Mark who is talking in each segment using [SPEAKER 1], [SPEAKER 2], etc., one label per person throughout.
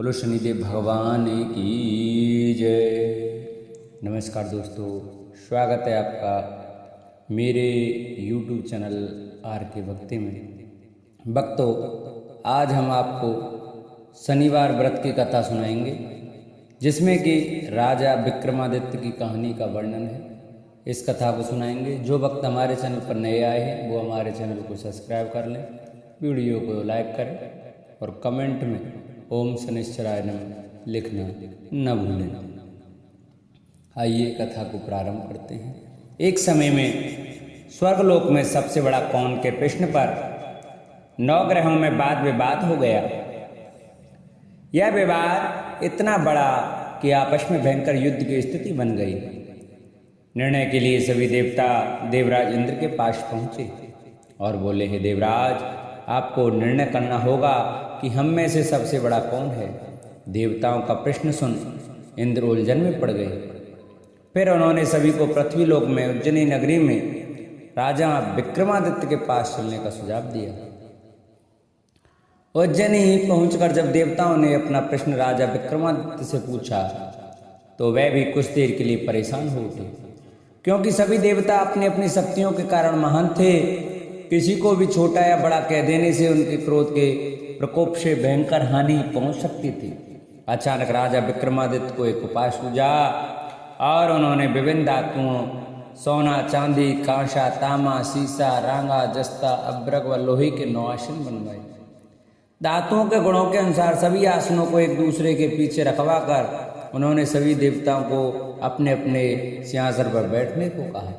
[SPEAKER 1] बोलो शनिदेव भगवान की जय। नमस्कार दोस्तों, स्वागत है आपका मेरे YouTube चैनल आर के भक्ति में। भक्तों, आज हम आपको शनिवार व्रत की कथा सुनाएंगे, जिसमें कि राजा विक्रमादित्य की कहानी का वर्णन है। इस कथा को सुनाएंगे। जो भक्त हमारे चैनल पर नए आए हैं वो हमारे चैनल को सब्सक्राइब कर लें, वीडियो को लाइक करें और कमेंट में ओम शनिश्चराय नमः लिखना न भूलें। आइए कथा को प्रारंभ करते हैं। एक समय में स्वर्गलोक में सबसे बड़ा कौन के प्रश्न पर 9 ग्रहों में वाद विवाद हो गया। यह विवाद इतना बड़ा कि आपस में भयंकर युद्ध की स्थिति बन गई। निर्णय के लिए सभी देवता देवराज इंद्र के पास पहुंचे और बोले, हे देवराज, आपको निर्णय करना होगा कि हम में से सबसे बड़ा कौन है। देवताओं का प्रश्न सुन इंद्र उलझन में पड़ गए। फिर उन्होंने सभी को पृथ्वी लोक में उज्जैनी नगरी में राजा विक्रमादित्य के पास चलने का सुझाव दिया। उज्जैनी पहुंचकर जब देवताओं ने अपना प्रश्न राजा विक्रमादित्य से पूछा तो वह भी कुछ देर के लिए परेशान हो उठे, क्योंकि सभी देवता अपनी अपनी शक्तियों के कारण महान थे। किसी को भी छोटा या बड़ा कह देने से उनके क्रोध के प्रकोप से भयंकर हानि पहुंच सकती थी। अचानक राजा विक्रमादित्य को एक उपाय सूझा और उन्होंने विभिन्न धातुओं सोना, चांदी, कांसा, तांबा, सीसा, रांगा, जस्ता, अब्रक व लोहे के 9 आसन बनवाए। धातुओं के गुणों के अनुसार सभी आसनों को एक दूसरे के पीछे रखवा कर उन्होंने सभी देवताओं को अपने अपने सिंहासन पर बैठने को कहा।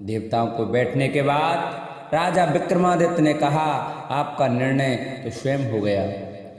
[SPEAKER 1] देवताओं को बैठने के बाद राजा विक्रमादित्य ने कहा, आपका निर्णय तो स्वयं हो गया।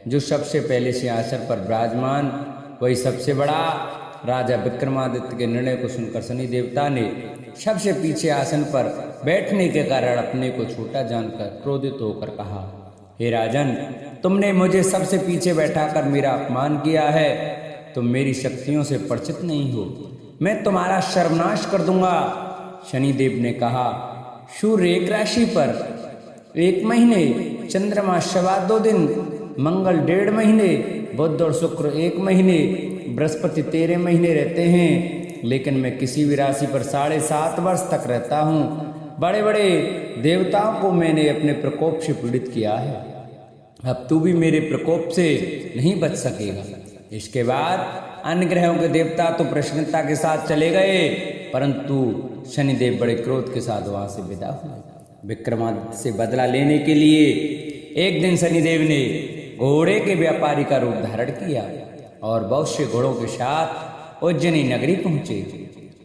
[SPEAKER 1] जो सबसे पहले सिंहासन पर विराजमान वही सबसे बड़ा। राजा विक्रमादित्य के निर्णय को सुनकर शनि देवता ने सबसे पीछे आसन पर बैठने के कारण अपने को छोटा जानकर क्रोधित होकर कहा, हे राजन, तुमने मुझे सबसे पीछे बैठाकर मेरा अपमान किया है। तुम मेरी शक्तियों से परिचित नहीं हो। मैं तुम्हारा सर्वनाश कर दूंगा। शनिदेव ने कहा, सूर्य एक राशि पर 1 महीने, चंद्रमा 2.25 दिन, मंगल 1.5 महीने, बुध और शुक्र 1 महीने, बृहस्पति 13 महीने रहते हैं, लेकिन मैं किसी भी राशि पर 7.5 वर्ष तक रहता हूँ। बड़े बड़े देवताओं को मैंने अपने प्रकोप से पीड़ित किया है। अब तू भी मेरे प्रकोप से नहीं बच सकेगा। इसके बाद अन्य ग्रहों के देवता तो प्रसन्नता के साथ चले गए, परंतु शनिदेव बड़े क्रोध के साथ वहां से विदा हुए। विक्रमादित्य से बदला लेने के लिए एक दिन शनिदेव ने घोड़े के व्यापारी का रूप धारण किया और बहुत से घोड़ों के साथ उज्जैनी नगरी पहुंचे।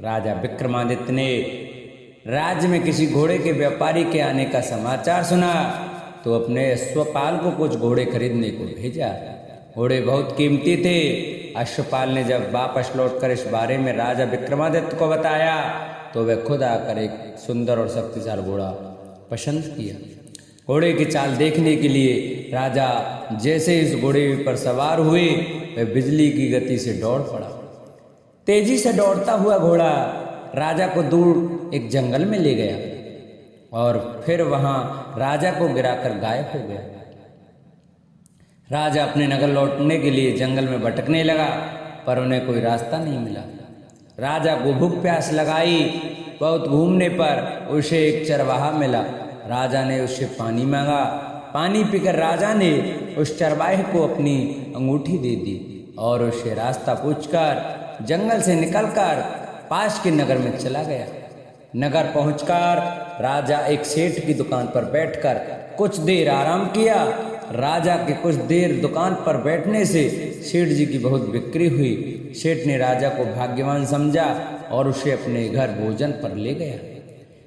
[SPEAKER 1] राजा विक्रमादित्य ने राज्य में किसी घोड़े के व्यापारी के आने का समाचार सुना तो अपने अश्वपाल को कुछ घोड़े खरीदने को भेजा। घोड़े बहुत कीमती थे। अश्वपाल ने जब वापस लौटकर इस बारे में राजा विक्रमादित्य को बताया तो वह खुद आकर एक सुंदर और शक्तिशाली घोड़ा पसंद किया। घोड़े की चाल देखने के लिए राजा जैसे इस घोड़े पर सवार हुए, वह बिजली की गति से दौड़ पड़ा। तेजी से दौड़ता हुआ घोड़ा राजा को दूर एक जंगल में ले गया और फिर वहां राजा को गिराकर गायब हो गया। राजा अपने नगर लौटने के लिए जंगल में भटकने लगा, पर उन्हें कोई रास्ता नहीं मिला। राजा को भूख प्यास लगाई। बहुत घूमने पर उसे एक चरवाहा मिला। राजा ने उससे पानी मांगा। पानी पीकर राजा ने उस चरवाहे को अपनी अंगूठी दे दी और उससे रास्ता पूछकर जंगल से निकलकर पास के नगर में चला गया। नगर पहुंचकर राजा एक सेठ की दुकान पर बैठकर कुछ देर आराम किया। राजा के कुछ देर दुकान पर बैठने से सेठ जी की बहुत बिक्री हुई। सेठ ने राजा को भाग्यवान समझा और उसे अपने घर भोजन पर ले गया।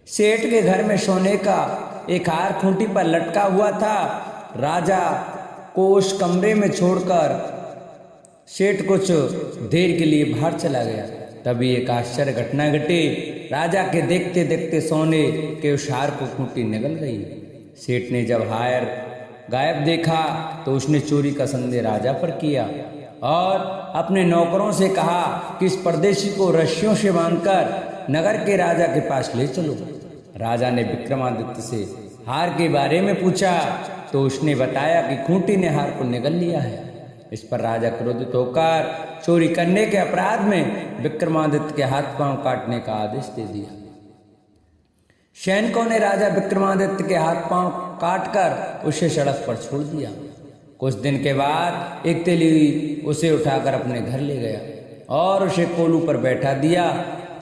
[SPEAKER 1] सेठ के घर में सोने का एक हार खूंटी पर लटका हुआ था। राजा को उस कमरे में छोड़कर सेठ कुछ देर के लिए बाहर चला गया। तभी एक आश्चर्य घटना घटी। राजा के देखते देखते सोने के उस हार को खूंटी निगल गई। सेठ ने जब हार गायब देखा तो उसने चोरी का संदेह राजा पर किया और अपने नौकरों से कहा कि इस परदेशी को रस्सियों से बांधकर नगर के राजा के पास ले चलो। राजा ने विक्रमादित्य से हार के बारे में पूछा तो उसने बताया कि खूंटी ने हार को निगल लिया है। इस पर राजा क्रोधित होकर चोरी करने के अपराध में विक्रमादित्य के हाथ पांव काटने का आदेश दे दिया। सैनिकों ने राजा विक्रमादित्य के हाथ पांव काटकर उसे सड़क पर छोड़ दिया। कुछ दिन के बाद एक तेली उसे उठाकर अपने घर ले गया और उसे कोलू पर बैठा दिया।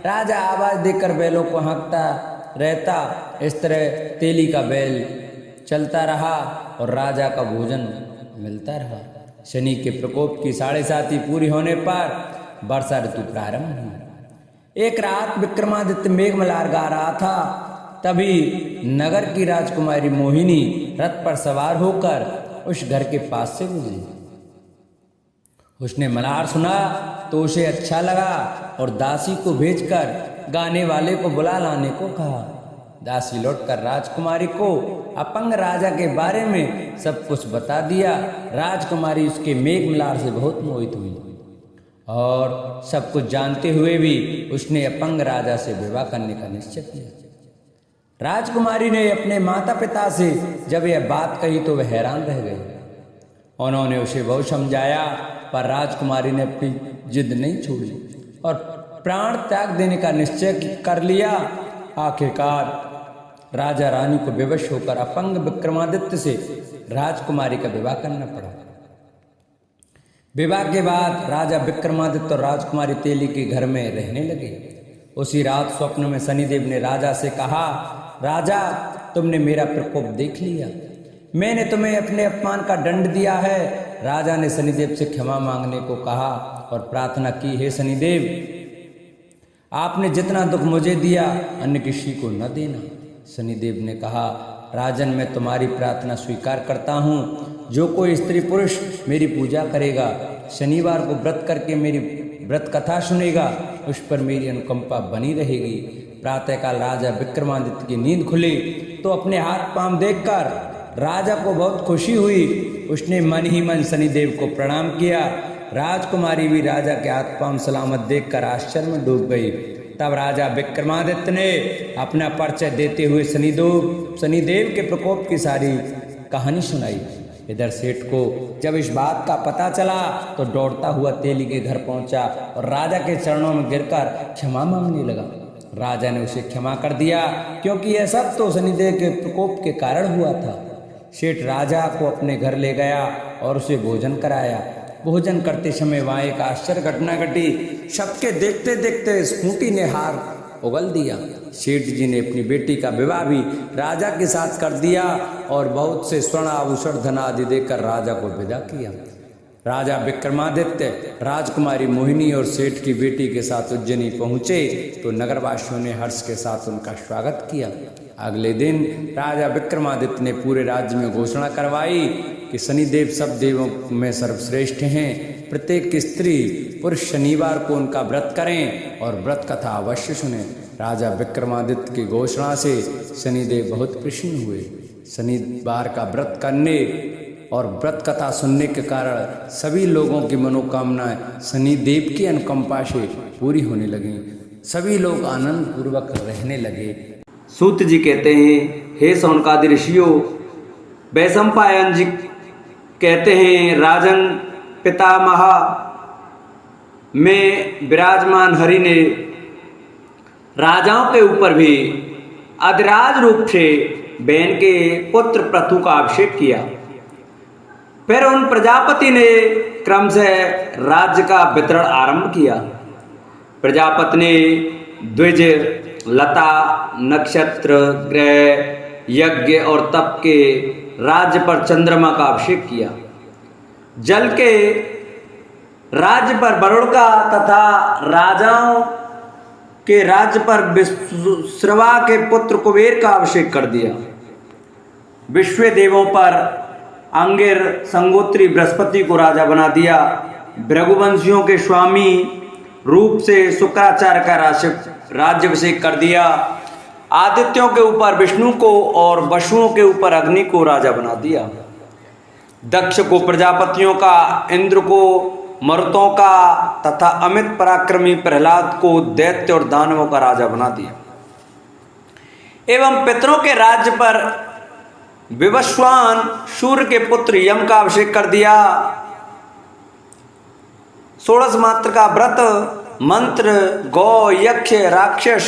[SPEAKER 1] राजा आवाज देकर बैलों को हाँकता रहता। इस तरह तेली का बैल चलता रहा और राजा का भोजन मिलता रहा। शनि के प्रकोप की 7.5 पूरी होने पर वर्षा ऋतु प्रारंभ हुई। एक रात विक्रमादित्य मेघमल्हार गा रहा था, तभी नगर की राजकुमारी मोहिनी रथ पर सवार होकर उस घर के पास से गुजरी। उसने मल्हार सुना तो उसे अच्छा लगा और दासी को भेजकर गाने वाले को बुला लाने को कहा। दासी लौटकर राजकुमारी को अपंग राजा के बारे में सब कुछ बता दिया। राजकुमारी उसके मेघमल्हार से बहुत मोहित हुई और सब कुछ जानते हुए भी उसने अपंग राजा से विवाह करने का निश्चय किया। राजकुमारी ने अपने माता पिता से जब यह बात कही तो वह हैरान रह गए। उन्होंने उसे बहुत समझाया पर राजकुमारी ने अपनी जिद नहीं छोड़ी और प्राण त्याग देने का निश्चय कर लिया। आखिरकार राजा रानी को विवश होकर अपंग विक्रमादित्य से राजकुमारी का विवाह करना पड़ा। विवाह के बाद राजा विक्रमादित्य और राजकुमारी तेली के घर में रहने लगे। उसी रात स्वप्न में शनिदेव ने राजा से कहा, राजा तुमने मेरा प्रकोप देख लिया, मैंने तुम्हें अपने अपमान का दंड दिया है। राजा ने शनिदेव से क्षमा मांगने को कहा और प्रार्थना की, हे शनिदेव आपने जितना दुख मुझे दिया अन्य किसी को न देना। शनिदेव ने कहा, राजन मैं तुम्हारी प्रार्थना स्वीकार करता हूँ। जो कोई स्त्री पुरुष मेरी पूजा करेगा, शनिवार को व्रत करके मेरी व्रत कथा सुनेगा, उस पर मेरी अनुकंपा बनी रहेगी। प्रातःकाल राजा विक्रमादित्य की नींद खुली तो अपने हाथ पांव देखकर राजा को बहुत खुशी हुई। उसने मन ही मन शनिदेव को प्रणाम किया। राजकुमारी भी राजा के हाथ पांव सलामत देखकर आश्चर्य में डूब गई। तब राजा विक्रमादित्य ने अपना परिचय देते हुए शनिदेव के प्रकोप की सारी कहानी सुनाई। इधर सेठ को जब इस बात का पता चला तो दौड़ता हुआ तेली के घर पहुंचा और राजा के चरणों में गिरकर क्षमा मांगने लगा। राजा ने उसे क्षमा कर दिया क्योंकि यह सब तो शनिदेव के प्रकोप के कारण हुआ था। सेठ राजा को अपने घर ले गया और उसे भोजन कराया। भोजन करते समय वहाँ एक आश्चर्य घटना घटी। सबके देखते देखते इस खूंटी ने हार उगल दिया। सेठ जी ने अपनी बेटी का विवाह भी राजा के साथ कर दिया और बहुत से स्वर्ण आभूषण धन आदि देकर राजा को विदा किया। राजा विक्रमादित्य राजकुमारी मोहिनी और सेठ की बेटी के साथ उज्जैनी पहुँचे तो नगरवासियों ने हर्ष के साथ उनका स्वागत किया। अगले दिन राजा विक्रमादित्य ने पूरे राज्य में घोषणा करवाई कि शनिदेव सब देवों में सर्वश्रेष्ठ हैं। प्रत्येक स्त्री पुरुष शनिवार को उनका व्रत करें और व्रत कथा अवश्य सुने। राजा विक्रमादित्य की घोषणा से शनिदेव बहुत प्रसन्न हुए। शनिवार का व्रत करने और व्रत कथा सुनने के कारण सभी लोगों की मनोकामनाएं शनिदेव की अनुकंपा से पूरी होने लगी। सभी लोग आनंद पूर्वक रहने लगे। सूत जी कहते हैं, हे शौनकादि ऋषियों, वैशंपायन जी कहते हैं, राजन पितामह में विराजमान हरि ने राजाओं के ऊपर भी अधिराज रूप से बैन के पुत्र पृथु का अभिषेक किया। फिर उन प्रजापति ने क्रम से राज्य का वितरण आरंभ किया। प्रजापति ने द्विज, लता, नक्षत्र, ग्रह, यज्ञ और तप के राज्य पर चंद्रमा का अभिषेक किया। जल के राज्य पर वरुण का तथा राजाओं के राज्य पर विश्रवा के पुत्र कुबेर का अभिषेक कर दिया। विश्व देवों पर अंगिर, संगोत्री बृहस्पति को राजा बना दिया। भृगुवंशियों के स्वामी रूप से शुक्राचार्य का राज्याभिषेक कर दिया। आदित्यों के ऊपर विष्णु को और वसुओं के ऊपर अग्नि को राजा बना दिया। दक्ष को प्रजापतियों का, इंद्र को मरुतों का तथा अमित पराक्रमी प्रहलाद को दैत्य और दानवों का राजा बना दिया। एवं पितरों के राज्य पर विवस्वान सूर्य के पुत्र यम का अभिषेक कर दिया। षोड़श मात्र का व्रत, मंत्र, गौ, यक्ष, राक्षस,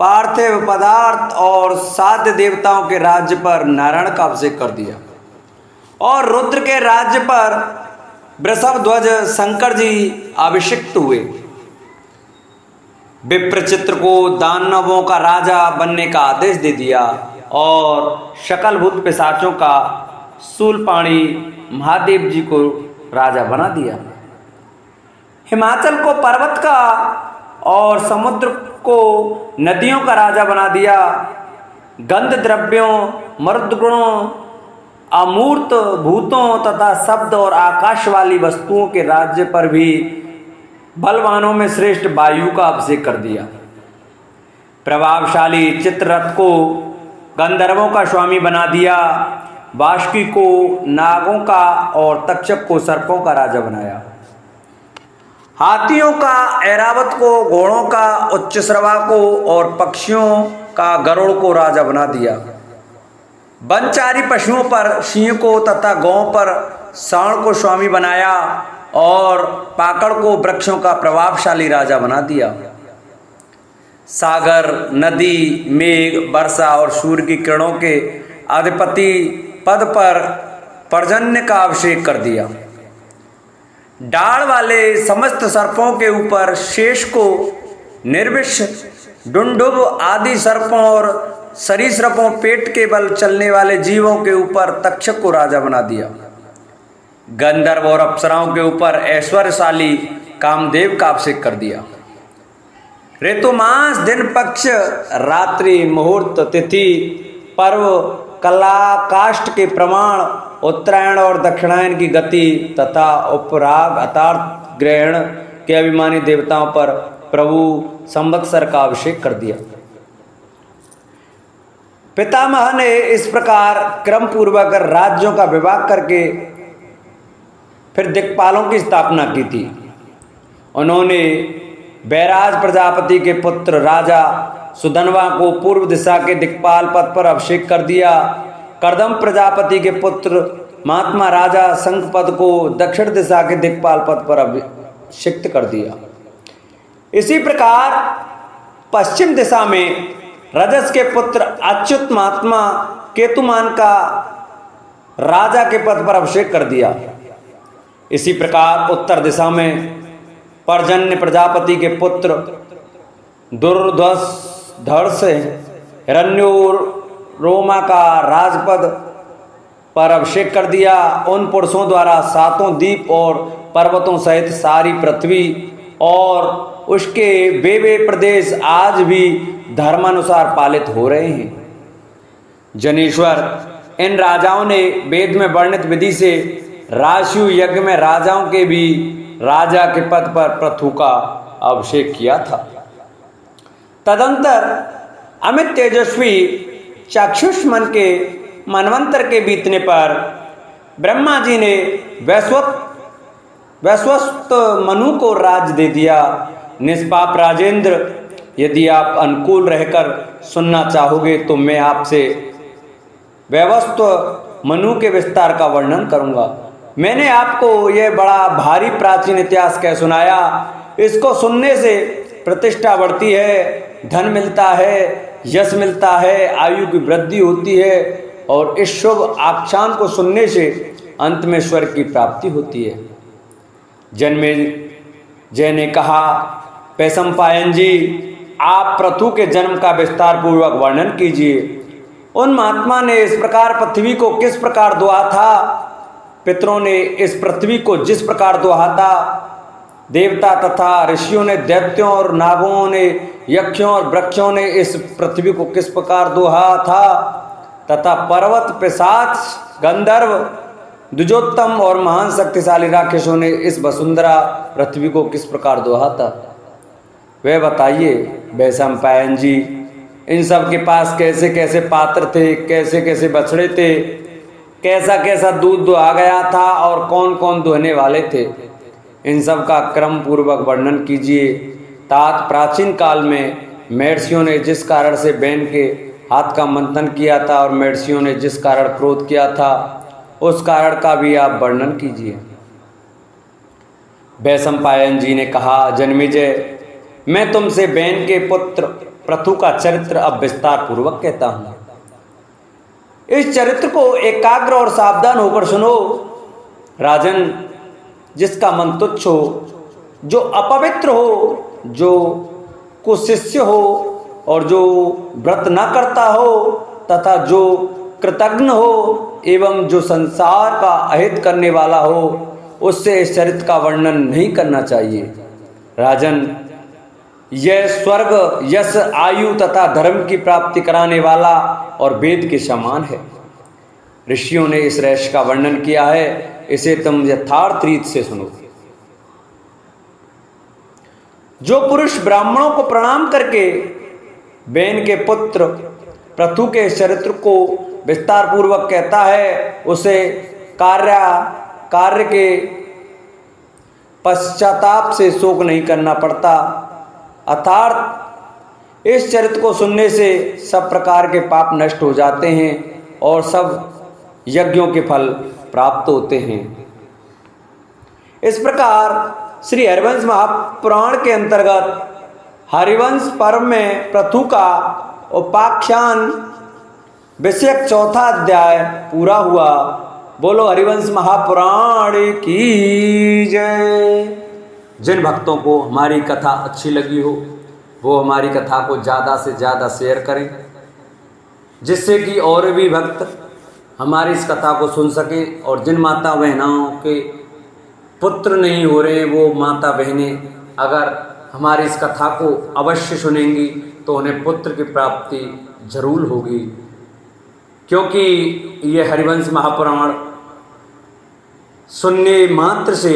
[SPEAKER 1] पार्थिव पदार्थ और साध्य देवताओं के राज्य पर नारायण का अभिषेक कर दिया और रुद्र के राज्य पर वृषभ ध्वज शंकर जी अभिषिक्त हुए। विप्रचित्र को दानवों का राजा बनने का आदेश दे दिया और सकल भूत पिशाचों का शूलपाणी महादेव जी को राजा बना दिया। हिमाचल को पर्वत का और समुद्र को नदियों का राजा बना दिया। गंध द्रव्यों, मर्द गुणों, अमूर्त भूतों तथा शब्द और आकाश वाली वस्तुओं के राज्य पर भी बलवानों में श्रेष्ठ वायु का अभिषेक कर दिया। प्रभावशाली चित्ररथ को गंधर्वों का स्वामी बना दिया। वासुकी को नागों का और तक्षक को सर्पों का राजा बनाया। हाथियों का ऐरावत को, घोड़ों का उच्चश्रवा को और पक्षियों का गरुड़ को राजा बना दिया। वनचारी पशुओं पर सिंह को तथा गौं पर सांड को स्वामी बनाया और पाकड़ को वृक्षों का प्रभावशाली राजा बना दिया। सागर, नदी, मेघ, वर्षा और सूर्य की किरणों के अधिपति पद पर पर्जन्य का अभिषेक कर दिया। डाढ़ वाले समस्त सर्पों के ऊपर शेष को, निर्विष, डुंडुब आदि सर्पों और सरीसृपों, पेट के बल चलने वाले जीवों के ऊपर तक्षक को राजा बना दिया। गंधर्व और अप्सराओं के ऊपर ऐश्वर्यशाली कामदेव का अभिषेक कर दिया। ऋतु, मास, दिन, पक्ष, रात्रि, मुहूर्त, तिथि, पर्व, कला, काष्ठ के प्रमाण, उत्तरायण और दक्षिणायन की गति तथा उपराग अतार्थ ग्रहण के अभिमानी देवताओं पर प्रभु संवत्सर का अभिषेक कर दिया। पितामह ने इस प्रकार क्रम पूर्वक राज्यों का विभाग करके फिर दिक्पालों की स्थापना की थी। उन्होंने बैराज प्रजापति के पुत्र राजा सुधनवा को पूर्व दिशा के दिक्पाल पद पर अभिषेक कर दिया। कर्दम प्रजापति के पुत्र महात्मा राजा शंखपद को दक्षिण दिशा के दिक्पाल पद पर अभिषिक्त कर दिया। इसी प्रकार पश्चिम दिशा में रजस के पुत्र अच्युत महात्मा केतुमान का राजा के पद पर अभिषेक कर दिया। इसी प्रकार उत्तर दिशा में पर्जन्य प्रजापति के पुत्र दुर्धर्ष हिरण्योरोमा का राजपद पर अभिषेक कर दिया। उन पुरुषों द्वारा सातों द्वीप और पर्वतों सहित सारी पृथ्वी और उसके वे प्रदेश आज भी धर्मानुसार पालित हो रहे हैं। जनेश्वर, इन राजाओं ने वेद में वर्णित विधि से राशि यज्ञ में राजाओं के भी राजा के पद पर पृथु का अभिषेक किया था। तदंतर अमित तेजस्वी चाक्षुष मन के मनवंतर के बीतने पर ब्रह्मा जी ने वैश्वस्त मनु को राज दे दिया। निष्पाप राजेंद्र, यदि आप अनुकूल रहकर सुनना चाहोगे तो मैं आपसे वैवस्व मनु के विस्तार का वर्णन करूंगा। मैंने आपको यह बड़ा भारी प्राचीन इतिहास कह सुनाया। इसको सुनने से प्रतिष्ठा बढ़ती है, धन मिलता है, यश मिलता है, आयु की वृद्धि होती है और इस शुभ आख्यान को सुनने से अंत में स्वर्ग की प्राप्ति होती है। जन्मेजय ने कहा, पैशंपायन जी, आप पृथु के जन्म का विस्तार पूर्वक वर्णन कीजिए। उन महात्मा ने इस प्रकार पृथ्वी को किस प्रकार दुहा था, पितरों ने इस पृथ्वी को जिस प्रकार दुहा था, देवता तथा ऋषियों ने, दैत्यों और नागों ने, यक्षों और वृक्षों ने इस पृथ्वी को किस प्रकार दुहा था, तथा पर्वत, पिशाच, गंधर्व, द्विजोत्तम और महान शक्तिशाली राक्षसों ने इस वसुंधरा पृथ्वी को किस प्रकार दुहा था, वह बताइए वैशंपायन जी। इन सब के पास कैसे कैसे पात्र थे, कैसे कैसे बछड़े थे, कैसा कैसा दूध दुहा गया था और कौन कौन दुहने वाले थे, इन सब का क्रम पूर्वक वर्णन कीजिए। तात प्राचीन काल में महर्षियों ने जिस कारण से बैन के हाथ का मंथन किया था और महर्षियों ने जिस कारण क्रोध किया था, उस कारण का भी आप वर्णन कीजिए। वैशंपायन जी ने कहा, जन्मेजय, मैं तुमसे बैन के पुत्र पृथु का चरित्र अब विस्तार पूर्वक कहता हूं। इस चरित्र को एकाग्र और सावधान होकर सुनो। राजन, जिसका मन तुच्छ हो, जो अपवित्र हो, जो कुशिष्य हो और जो व्रत न करता हो तथा जो कृतघ्न हो एवं जो संसार का अहित करने वाला हो, उससे इस चरित्र का वर्णन नहीं करना चाहिए। राजन, यह स्वर्ग, यश, आयु तथा धर्म की प्राप्ति कराने वाला और वेद के समान है। ऋषियों ने इस रहस्य का वर्णन किया है, इसे तुम यथार्थ रीत से सुनो। जो पुरुष ब्राह्मणों को प्रणाम करके बैन के पुत्र पृथु के चरित्र को विस्तार पूर्वक कहता है, उसे कार्य के पश्चाताप से शोक नहीं करना पड़ता। अर्थात इस चरित्र को सुनने से सब प्रकार के पाप नष्ट हो जाते हैं और सब यज्ञों के फल प्राप्त होते हैं। इस प्रकार श्री हरिवंश महापुराण के अंतर्गत हरिवंश पर्व में पृथु का उपाख्यान विषयक चौथा अध्याय पूरा हुआ। बोलो हरिवंश महापुराण की जय। जिन भक्तों को हमारी कथा अच्छी लगी हो, वो हमारी कथा को ज़्यादा से ज़्यादा शेयर करें, जिससे कि और भी भक्त हमारी इस कथा को सुन सकें। और जिन माता बहनों के पुत्र नहीं हो रहे, वो माता बहनें अगर हमारी इस कथा को अवश्य सुनेंगी तो उन्हें पुत्र की प्राप्ति जरूर होगी, क्योंकि ये हरिवंश महापुराण सुनने मात्र से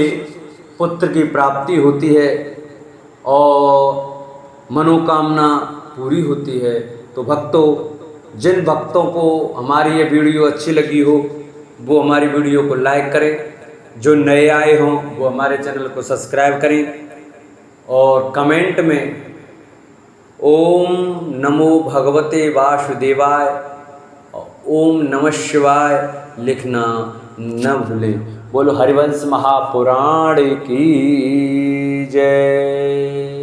[SPEAKER 1] पुत्र की प्राप्ति होती है और मनोकामना पूरी होती है। तो भक्तों, जिन भक्तों को हमारी ये वीडियो अच्छी लगी हो, वो हमारी वीडियो को लाइक करें। जो नए आए हों, वो हमारे चैनल को सब्सक्राइब करें और कमेंट में ओम नमो भगवते वासुदेवाय, ओम नमः शिवाय लिखना न भूलें। बोलो हरिवंश महापुराण की जय।